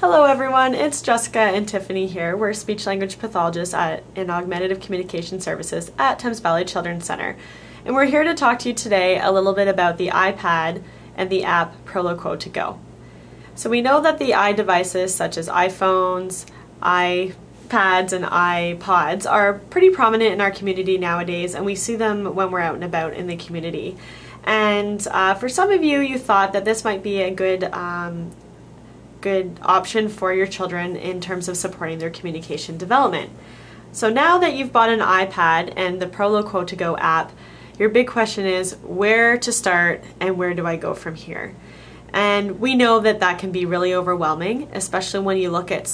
Hello everyone, it's Jessica and Tiffany here. We're speech language pathologists in Augmentative Communication Services at Thames Valley Children's Center. And we're here to talk to you today a little bit about the iPad and the app Proloquo2Go. So we know that the iDevices such as iPhones, iPads, and iPods are pretty prominent in our community nowadays, and we see them when we're out and about in the community. And for some of you, you thought that this might be a good option for your children in terms of supporting their communication development. So now that you've bought an iPad and the Proloquo2Go app, your big question is where to start and where do I go from here? And we know that that can be really overwhelming, especially when you look at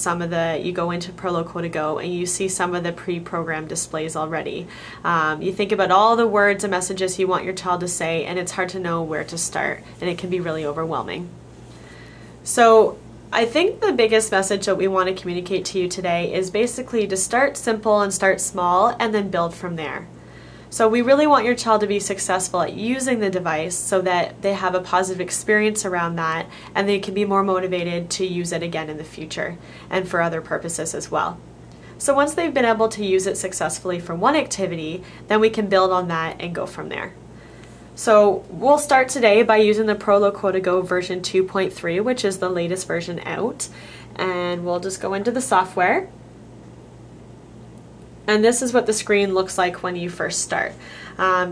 you go into Proloquo2Go and you see some of the pre-programmed displays already. You think about all the words and messages you want your child to say, and it's hard to know where to start, and it can be really overwhelming. So I think the biggest message that we want to communicate to you today is basically to start simple and start small and then build from there. So we really want your child to be successful at using the device so that they have a positive experience around that and they can be more motivated to use it again in the future and for other purposes as well. So once they've been able to use it successfully for one activity, then we can build on that and go from there. So we'll start today by using the Proloquo2Go version 2.3, which is the latest version out. And we'll just go into the software. And this is what the screen looks like when you first start.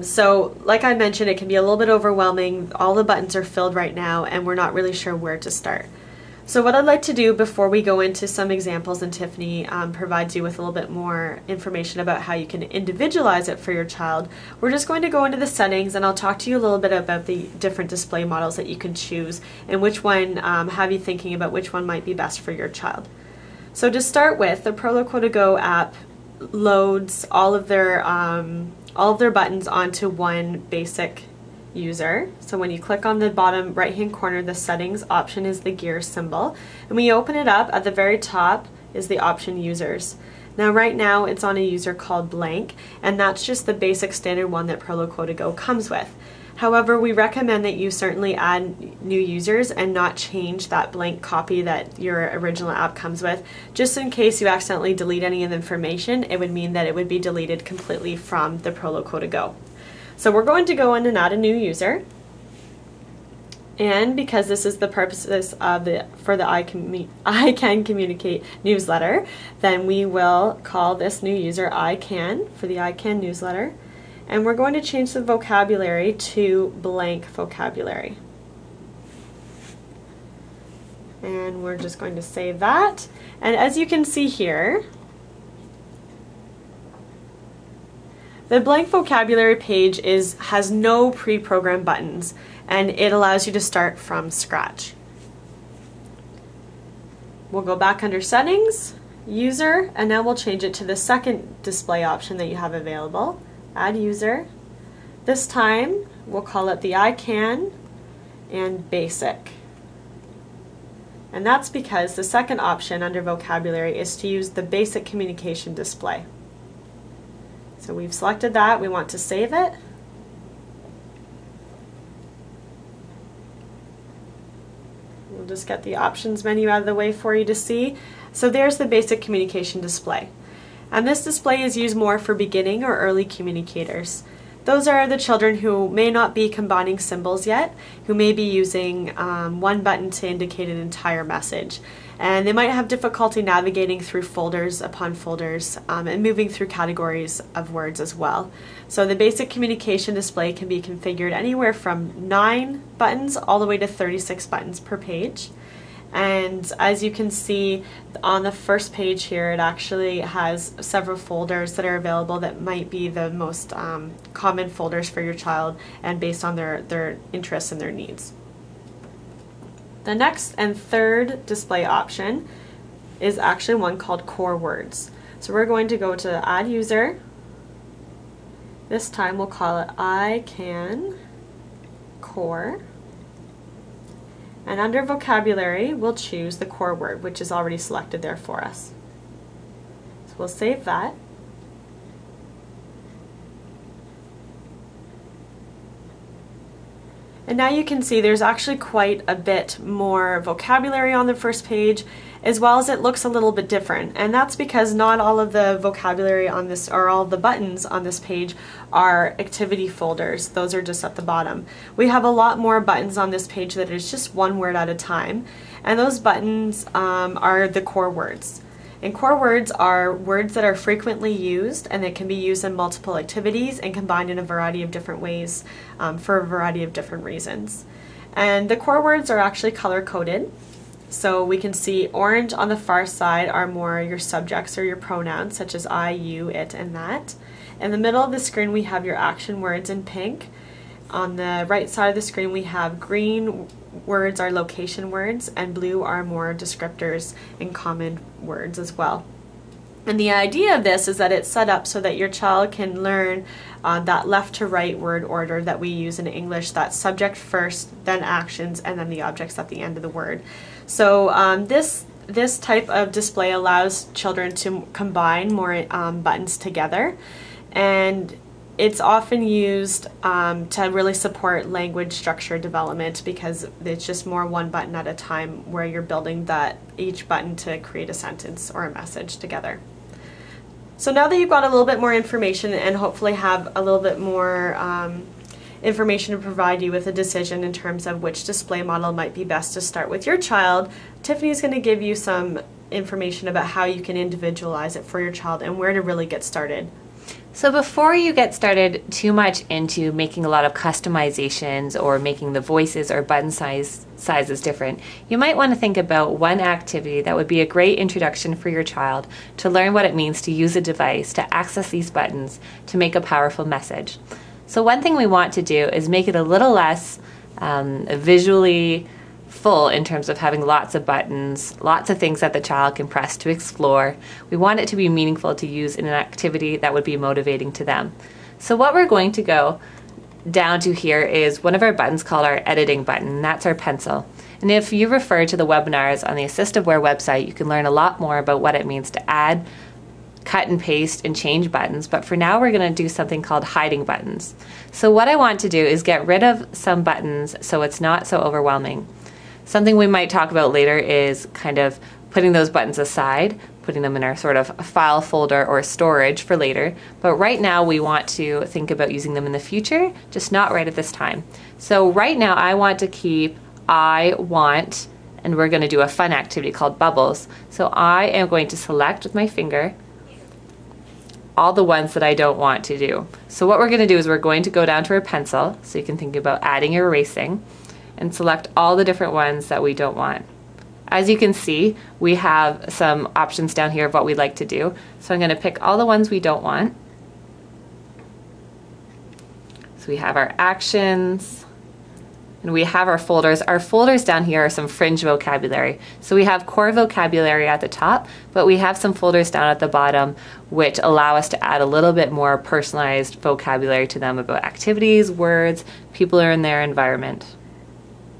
So like I mentioned, it can be a little bit overwhelming. All the buttons are filled right now and we're not really sure where to start. So what I'd like to do before we go into some examples, and Tiffany provides you with a little bit more information about how you can individualize it for your child, we're just going to go into the settings and I'll talk to you a little bit about the different display models that you can choose and which one, have you thinking about which one might be best for your child. So to start with, the Proloquo2Go app loads all of their buttons onto one basic user. So when you click on the bottom right hand corner, the settings option is the gear symbol, and when you open it up, at the very top is the option users. Now right now it's on a user called blank, and that's just the basic standard one that Proloquo2Go comes with. However, we recommend that you certainly add new users and not change that blank copy that your original app comes with. Just in case you accidentally delete any of the information, it would mean that it would be deleted completely from the Proloquo2Go. So we're going to go in and add a new user, and because this is the purposes of for the I Can Communicate newsletter, then we will call this new user I Can for the I Can newsletter, and we're going to change the vocabulary to blank vocabulary. And we're just going to save that, and as you can see here, the blank vocabulary page has no pre-programmed buttons, and it allows you to start from scratch. We'll go back under settings, user, and now we'll change it to the second display option that you have available, add user. This time we'll call it the I Can and basic. And that's because the second option under vocabulary is to use the basic communication display. So we've selected that, we want to save it. We'll just get the options menu out of the way for you to see. So there's the basic communication display. And this display is used more for beginning or early communicators. Those are the children who may not be combining symbols yet, who may be using one button to indicate an entire message. And they might have difficulty navigating through folders upon folders and moving through categories of words as well. So the basic communication display can be configured anywhere from 9 buttons all the way to 36 buttons per page. And as you can see on the first page here, it actually has several folders that are available that might be the most common folders for your child and based on their interests and their needs. The next and third display option is actually one called core words. So we're going to go to add user. This time we'll call it I Can Core. And under vocabulary, we'll choose the core word, which is already selected there for us. So we'll save that. And now you can see there's actually quite a bit more vocabulary on the first page, as well as it looks a little bit different. And that's because not all of the vocabulary on this, or all of the buttons on this page, are activity folders. Those are just at the bottom. We have a lot more buttons on this page that is just one word at a time. And those buttons are the core words. And core words are words that are frequently used and that can be used in multiple activities and combined in a variety of different ways for a variety of different reasons. And the core words are actually color-coded. So we can see orange on the far side are more your subjects or your pronouns, such as I, you, it, and that. In the middle of the screen we have your action words in pink. On the right side of the screen we have green words are location words, and blue are more descriptors and common words as well. And the idea of this is that it's set up so that your child can learn that left to right word order that we use in English, that subject first, then actions, and then the objects at the end of the word. So this type of display allows children to combine more buttons together, and it's often used to really support language structure development, because it's just more one button at a time where you're building each button to create a sentence or a message together. So now that you've got a little bit more information and hopefully have a little bit more information to provide you with a decision in terms of which display model might be best to start with your child, Tiffany's going to give you some information about how you can individualize it for your child and where to really get started. So before you get started too much into making a lot of customizations or making the voices or button sizes different, you might want to think about one activity that would be a great introduction for your child to learn what it means to use a device to access these buttons to make a powerful message. So one thing we want to do is make it a little less visually full in terms of having lots of buttons, lots of things that the child can press to explore. We want it to be meaningful to use in an activity that would be motivating to them. So what we're going to go down to here is one of our buttons called our editing button, and that's our pencil. And if you refer to the webinars on the AssistiveWare website, you can learn a lot more about what it means to add, cut and paste, and change buttons. But for now, we're going to do something called hiding buttons. So what I want to do is get rid of some buttons so it's not so overwhelming. Something we might talk about later is kind of putting those buttons aside, putting them in our sort of file folder or storage for later. But right now we want to think about using them in the future, just not right at this time. So right now I want to keep I want, and we're going to do a fun activity called bubbles. So I am going to select with my finger all the ones that I don't want to do. So what we're going to do is we're going to go down to our pencil, so you can think about adding or erasing, and select all the different ones that we don't want. As you can see, we have some options down here of what we'd like to do. So I'm going to pick all the ones we don't want. So we have our actions, and we have our folders. Our folders down here are some fringe vocabulary. So we have core vocabulary at the top, but we have some folders down at the bottom which allow us to add a little bit more personalized vocabulary to them about activities, words, people are in their environment.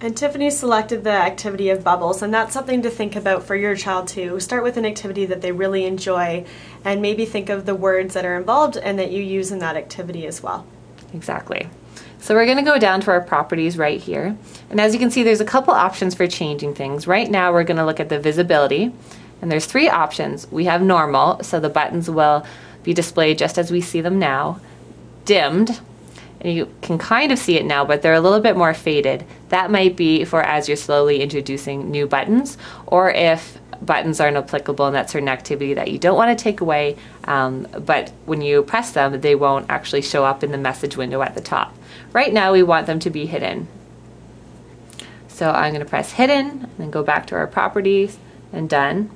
And Tiffany selected the activity of bubbles, and that's something to think about for your child too. Start with an activity that they really enjoy, and maybe think of the words that are involved and that you use in that activity as well. Exactly. So we're going to go down to our properties right here. And as you can see, there's a couple options for changing things. Right now we're going to look at the visibility, and there's three options. We have normal, so the buttons will be displayed just as we see them now. Dimmed, and you can kind of see it now, but they're a little bit more faded. That might be for as you're slowly introducing new buttons, or if buttons aren't applicable in that certain activity that you don't want to take away, but when you press them, they won't actually show up in the message window at the top. Right now, we want them to be hidden. So I'm going to press hidden, and then go back to our properties, and done.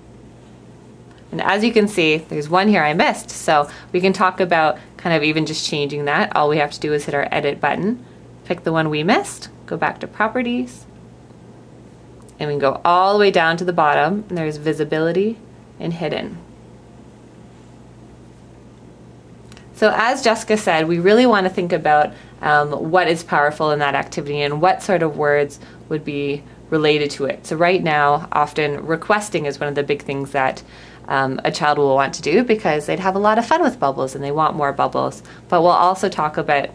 And as you can see, there's one here I missed, so we can talk about kind of even just changing that. All we have to do is hit our edit button, pick the one we missed, go back to properties, and we can go all the way down to the bottom, and there's visibility and hidden. So as Jessica said, we really want to think about what is powerful in that activity and what sort of words would be related to it. So right now, often requesting is one of the big things that a child will want to do, because they'd have a lot of fun with bubbles and they want more bubbles. But we'll also talk about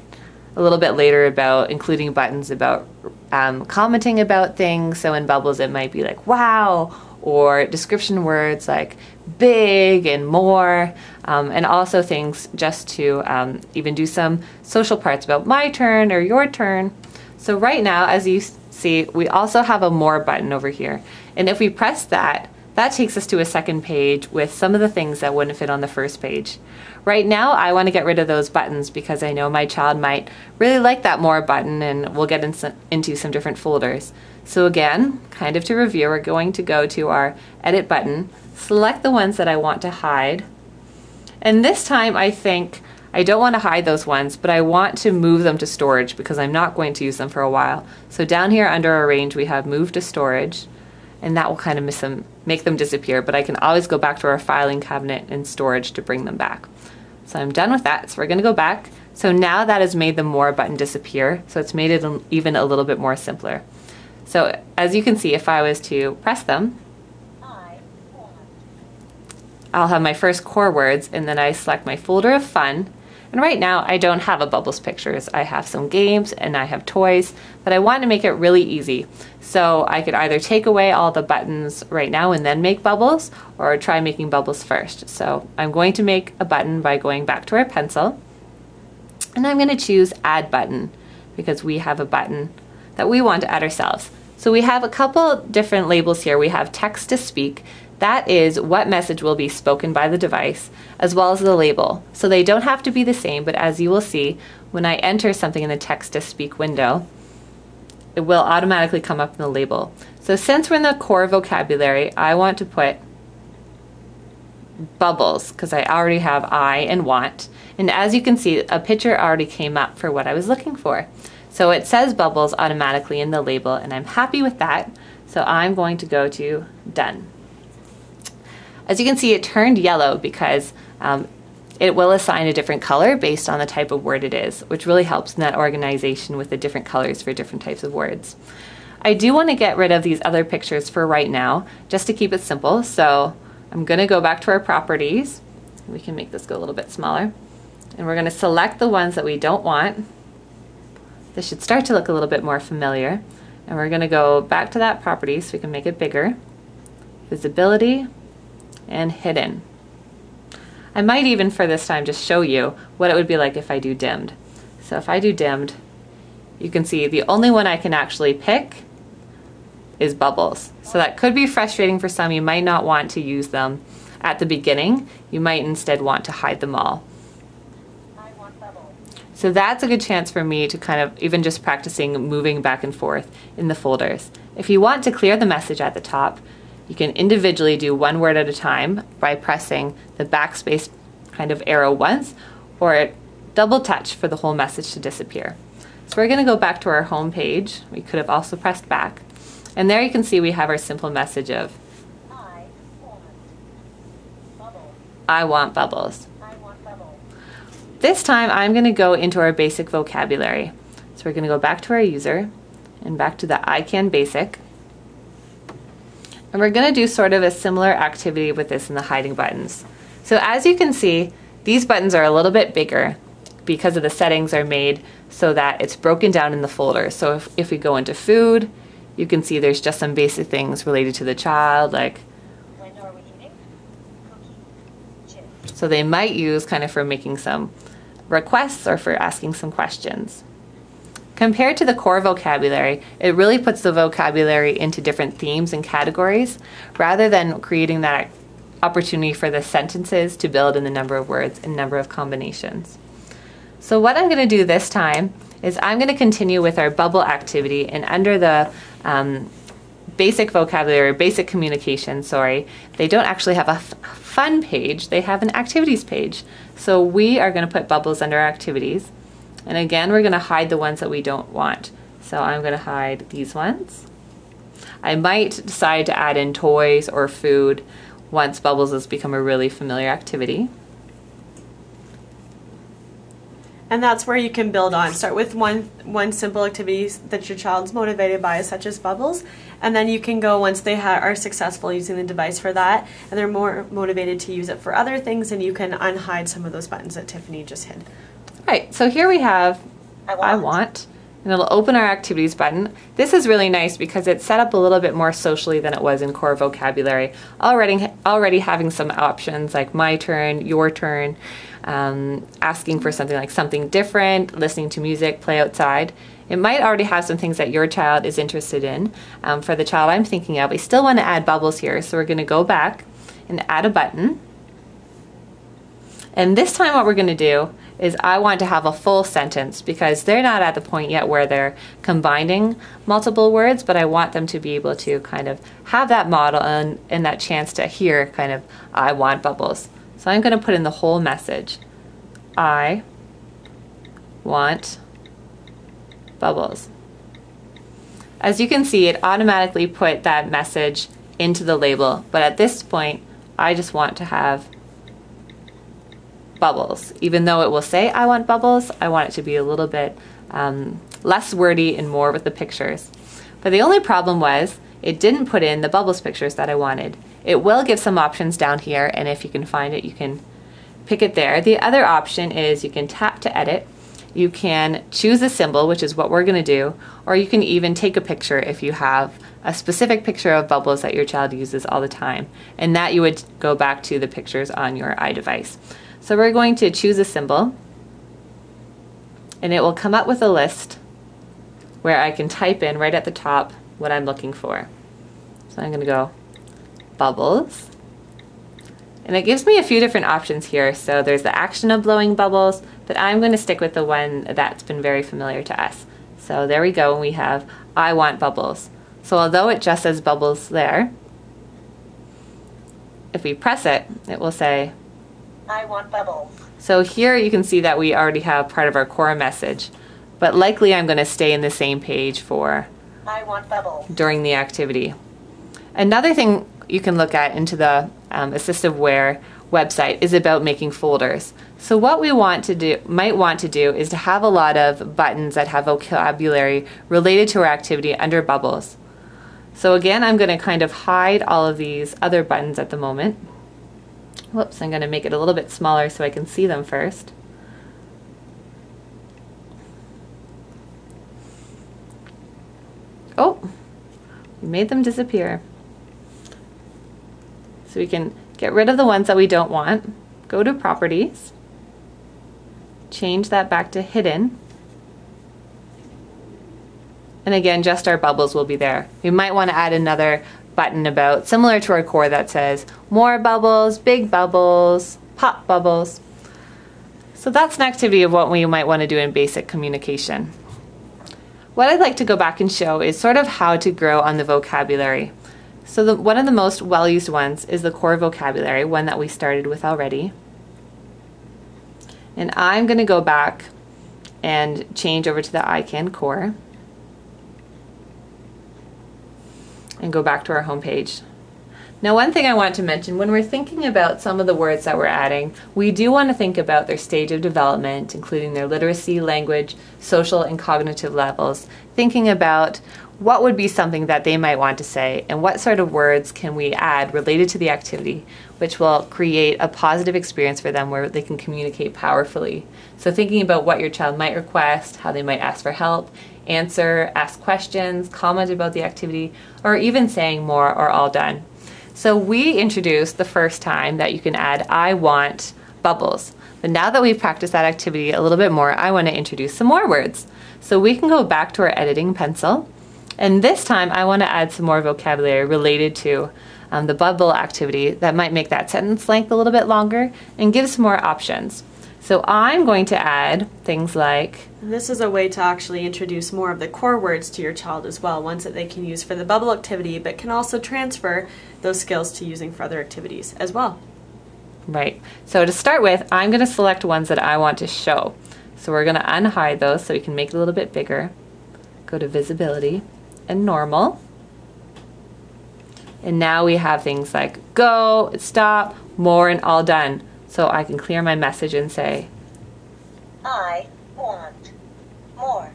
a little bit later about including buttons about commenting about things. So in Bubbles, it might be like, wow, or description words like big and more, and also things just to even do some social parts about my turn or your turn. So right now, as you see, we also have a more button over here. And if we press that, that takes us to a second page with some of the things that wouldn't fit on the first page. Right now, I want to get rid of those buttons because I know my child might really like that more button, and we'll get into some different folders. So again, kind of to review, we're going to go to our edit button, select the ones that I want to hide. And this time I think I don't want to hide those ones, but I want to move them to storage because I'm not going to use them for a while. So down here under Arrange, we have Move to Storage, and that will kind of make them disappear, but I can always go back to our filing cabinet and storage to bring them back. So I'm done with that, so we're going to go back. So now that has made the More button disappear, so it's made it even a little bit more simpler. So as you can see, if I was to press them, I'll have my first core words, and then I select my folder of fun. And right now I don't have a Bubbles pictures. I have some games and I have toys, but I want to make it really easy. So I could either take away all the buttons right now and then make Bubbles, or try making Bubbles first. So I'm going to make a button by going back to our pencil, and I'm going to choose Add Button because we have a button that we want to add ourselves. So we have a couple different labels here. We have Text to Speak. That is what message will be spoken by the device, as well as the label. So they don't have to be the same, but as you will see, when I enter something in the Text to Speak window, it will automatically come up in the label. So since we're in the core vocabulary, I want to put Bubbles because I already have I and want. And as you can see, a picture already came up for what I was looking for. So it says Bubbles automatically in the label, and I'm happy with that. So I'm going to go to Done. As you can see, it turned yellow because it will assign a different color based on the type of word it is, which really helps in that organization with the different colors for different types of words. I do want to get rid of these other pictures for right now, just to keep it simple. So I'm going to go back to our properties. We can make this go a little bit smaller. And we're going to select the ones that we don't want. This should start to look a little bit more familiar. And we're going to go back to that property so we can make it bigger. Visibility. And hidden. I might even for this time just show you what it would be like if I do dimmed. So if I do dimmed, you can see the only one I can actually pick is Bubbles. So that could be frustrating for some. You might not want to use them at the beginning. You might instead want to hide them all. So that's a good chance for me to kind of even just practicing moving back and forth in the folders. If you want to clear the message at the top, you can individually do one word at a time by pressing the backspace kind of arrow once, or double touch for the whole message to disappear. So we're going to go back to our home page. We could have also pressed back. And there you can see we have our simple message of I want Bubbles. This time I'm going to go into our basic vocabulary. So we're going to go back to our user and back to the ICANN basic. And we're going to do sort of a similar activity with this in the hiding buttons. So as you can see, these buttons are a little bit bigger because of the settings are made so that it's broken down in the folder. So if we go into food, you can see there's just some basic things related to the child, like when are we eating? Cookie, chip. So they might use kind of for making some requests or for asking some questions. Compared to the core vocabulary, it really puts the vocabulary into different themes and categories rather than creating that opportunity for the sentences to build in the number of words and number of combinations. So what I'm going to do this time is I'm going to continue with our bubble activity, and under the basic vocabulary, basic communication, they don't actually have a fun page, they have an activities page. So we are going to put Bubbles under activities. And again, we're going to hide the ones that we don't want. So I'm going to hide these ones. I might decide to add in toys or food once Bubbles has become a really familiar activity. And that's where you can build on. Start with one simple activity that your child's motivated by, such as Bubbles, and then you can go once they are successful using the device for that, and they're more motivated to use it for other things, and you can unhide some of those buttons that Tiffany just hid. Right, so here we have I want, and it'll open our activities button. This is really nice because it's set up a little bit more socially than it was in core vocabulary. Already having some options like my turn, your turn, asking for something like something different, listening to music, play outside. It might already have some things that your child is interested in. For the child I'm thinking of, we still want to add bubbles here, so we're going to go back and add a button. And this time what we're going to do is I want to have a full sentence because they're not at the point yet where they're combining multiple words, but I want them to be able to kind of have that model and that chance to hear kind of, I want bubbles. So I'm going to put in the whole message. I want bubbles. As you can see, it automatically put that message into the label, but at this point, I just want to have bubbles. Even though it will say I want bubbles, I want it to be a little bit less wordy and more with the pictures. But the only problem was it didn't put in the bubbles pictures that I wanted. It will give some options down here, and if you can find it, you can pick it there. The other option is you can tap to edit. You can choose a symbol, which is what we're going to do, or you can even take a picture if you have a specific picture of bubbles that your child uses all the time, and that you would go back to the pictures on your iDevice. So we're going to choose a symbol, and it will come up with a list where I can type in right at the top what I'm looking for. So I'm going to go bubbles, and it gives me a few different options here. So there's the action of blowing bubbles, but I'm going to stick with the one that's been very familiar to us. So there we go, and we have I want bubbles. So although it just says bubbles there, if we press it, it will say I want bubbles. So here you can see that we already have part of our core message, but likely I'm going to stay in the same page for I want bubbles during the activity. Another thing you can look at into the AssistiveWare website is about making folders. So what we might want to do is to have a lot of buttons that have vocabulary related to our activity under bubbles. So again, I'm going to kind of hide all of these other buttons at the moment. Whoops, I'm going to make it a little bit smaller so I can see them first. Oh, we made them disappear. So we can get rid of the ones that we don't want, go to Properties, change that back to Hidden, and again, just our bubbles will be there. We might want to add another button about, similar to our core, that says more bubbles, big bubbles, pop bubbles. So that's an activity of what we might want to do in basic communication. What I'd like to go back and show is sort of how to grow on the vocabulary. So one of the most well-used ones is the core vocabulary, one that we started with already. And I'm going to go back and change over to the ICANN core and go back to our home page. Now, one thing I want to mention, when we're thinking about some of the words that we're adding, we do want to think about their stage of development, including their literacy, language, social, and cognitive levels, thinking about what would be something that they might want to say and what sort of words can we add related to the activity, which will create a positive experience for them where they can communicate powerfully. So thinking about what your child might request, how they might ask for help, answer, ask questions, comment about the activity, or even saying more or all done. So we introduced the first time that you can add I want bubbles. But now that we've practiced that activity a little bit more, I want to introduce some more words. So we can go back to our editing pencil, and this time I want to add some more vocabulary related to the bubble activity that might make that sentence length a little bit longer and give some more options. So I'm going to add things like... And this is a way to actually introduce more of the core words to your child as well, ones that they can use for the bubble activity, but can also transfer those skills to using for other activities as well. Right. So to start with, I'm going to select ones that I want to show. So we're going to unhide those so we can make it a little bit bigger. Go to Visibility and Normal. And now we have things like go, stop, more, and all done. So I can clear my message and say, I want more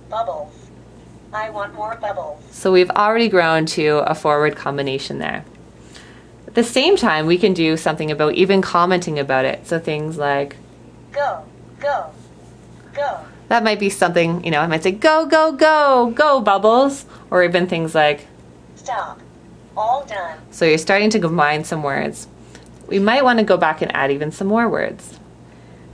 bubbles. I want more bubbles. So we've already grown to a forward combination there. At the same time, we can do something about even commenting about it. So things like, go, go, go. That might be something, I might say, go, go, go, go, Bubbles, or even things like, stop, all done. So you're starting to combine some words. We might want to go back and add even some more words.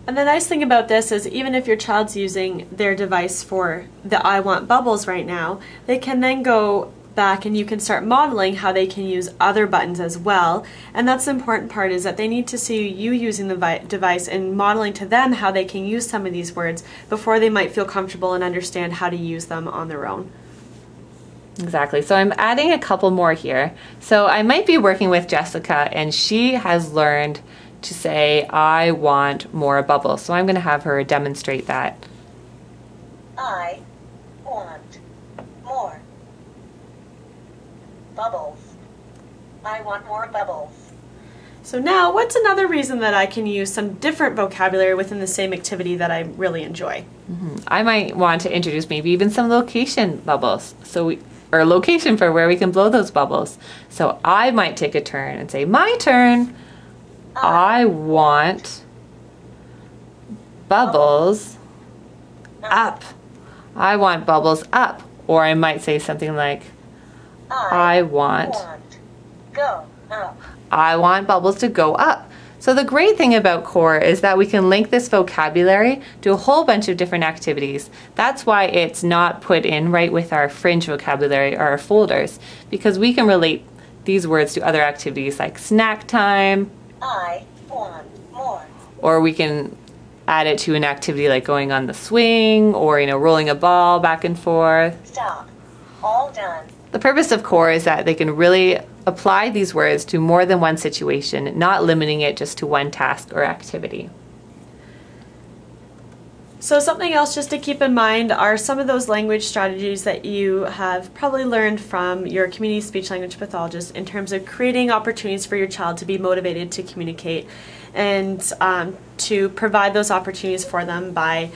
And the nice thing about this is even if your child's using their device for the I want bubbles right now, they can then go back and you can start modeling how they can use other buttons as well. And that's the important part, is that they need to see you using the device and modeling to them how they can use some of these words before they might feel comfortable and understand how to use them on their own. Exactly. So I'm adding a couple more here. So I might be working with Jessica and she has learned to say, I want more bubbles. So I'm going to have her demonstrate that. I want more bubbles. I want more bubbles. So now, what's another reason that I can use some different vocabulary within the same activity that I really enjoy? I might want to introduce maybe even some location bubbles. Or location for where we can blow those bubbles. So I might take a turn and say, my turn. I want bubbles up. I want bubbles up. Or I might say something like, I want go up. I want bubbles to go up. So the great thing about Core is that we can link this vocabulary to a whole bunch of different activities. That's why it's not put in right with our fringe vocabulary or our folders, because we can relate these words to other activities like snack time. I want more. Or we can add it to an activity like going on the swing or, rolling a ball back and forth. Stop. All done. The purpose of Core is that they can really apply these words to more than one situation, not limiting it just to one task or activity. So something else just to keep in mind are some of those language strategies that you have probably learned from your community speech language pathologist in terms of creating opportunities for your child to be motivated to communicate, and to provide those opportunities for them by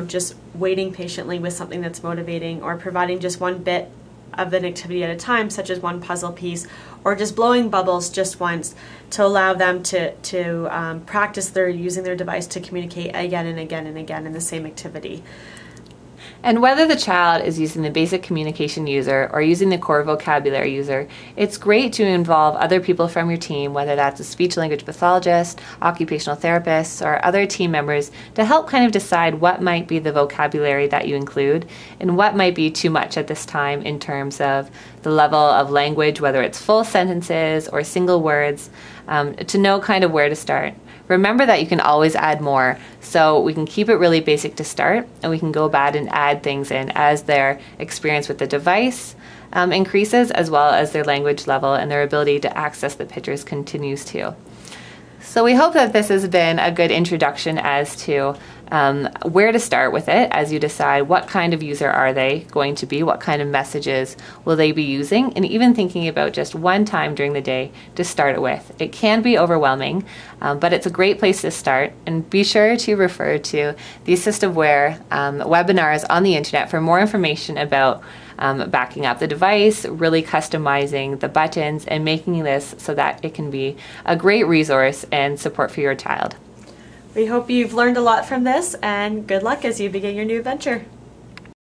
just waiting patiently with something that's motivating, or providing just one bit of an activity at a time, such as one puzzle piece, or just blowing bubbles just once to allow them to practice using their device to communicate again and again and again in the same activity. And whether the child is using the basic communication user or using the core vocabulary user, it's great to involve other people from your team, whether that's a speech language pathologist, occupational therapists, or other team members, to help kind of decide what might be the vocabulary that you include and what might be too much at this time in terms of the level of language, whether it's full sentences or single words, to know kind of where to start. Remember that you can always add more, so we can keep it really basic to start, and we can go back and add things in as their experience with the device increases, as well as their language level and their ability to access the pictures continues to. So we hope that this has been a good introduction as to where to start with it as you decide what kind of user are they going to be, what kind of messages will they be using, and even thinking about just one time during the day to start it with. It can be overwhelming, but it's a great place to start, and be sure to refer to the AssistiveWare webinars on the internet for more information about backing up the device, really customizing the buttons, and making this so that it can be a great resource and support for your child. We hope you've learned a lot from this, and good luck as you begin your new adventure.